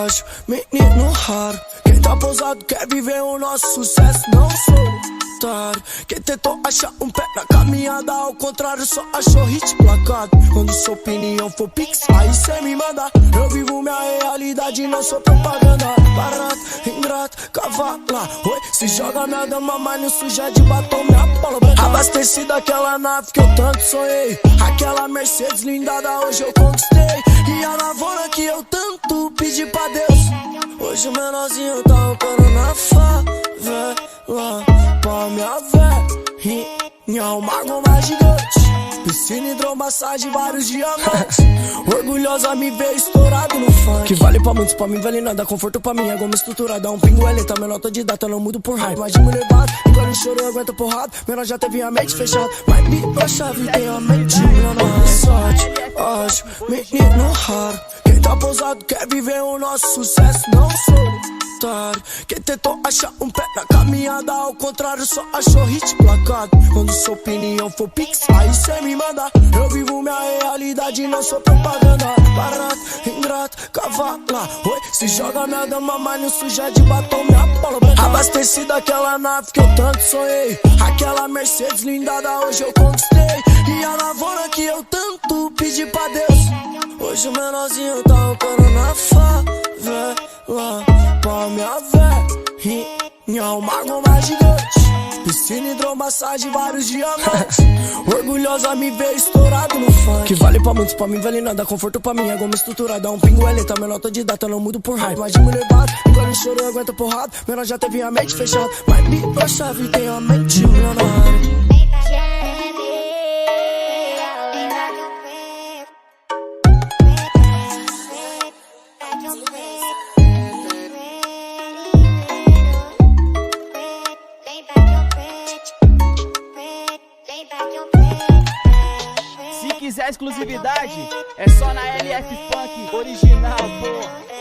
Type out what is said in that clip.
ágil, menino raro. Quem tá pousado quer viver o nosso sucesso, não sou otário. Quem tentou achar um pé na caminhada, ao contrário, só achou hit placado. Quando sua opinião for pix, aí cê me manda. Eu vivo minha realidade, não sou propaganda. Barato, ingrato, cavala. Oi, se joga minha dama, mas não suja de batom minha bola branca. Abastecida aquela nave que eu tanto sonhei. Aquela Mercedes blindada hoje eu conquistei. E a lavoura que eu tanto pedi pra Deus. Hoje o menorzinho tá roncando na favela. Pra minha velhinha, o mago mais gigante. Piscina, hidromassagem, vários diamantes. Orgulhosa me vê estourado no funk. Que vale pra muitos, pra mim vale nada. Conforto pra mim, é goma estruturada. Um pingo tá menor, tô de data, não mudo por hype. Mas de mulher bate, engole choro, eu aguento porrada. Menor já teve a mente fechada, mas me chave tem a mente menor. Sorte, ágil, menino raro. Quem tá pousado quer viver o nosso sucesso, não sou otário. Quem tentou achar um pé na caminhada, ao contrário, só achou hit placado. Quando sua opinião for pix, aí cê me manda. Eu vivo minha realidade, não sou propaganda. Barato, ingrato, cavala. Oi, se joga minha dama, mas não suja de batom minha bola branca. Abastecida aquela nave que eu tanto sonhei. Aquela Mercedes blindada hoje eu conquistei. E a lavoura que eu tanto pedi pra Deus. Hoje o menorzinho tá roncando na favela. Pra minha velhinha, o mago mais gigante. Piscina, hidromassagem, vários diamantes. Orgulhosa me vê estourado no funk. Que vale pra muitos, pra mim vale nada. Conforto pra mim, é goma estruturada. Um pingo tá menor, tô de data, não mudo por hype. Mas de mulher bate, engole choro, eu aguento porrada. Menor já teve a mente fechada, mas me chave tem a mente milionária. Se quiser exclusividade, é só na LF Funk original, porra.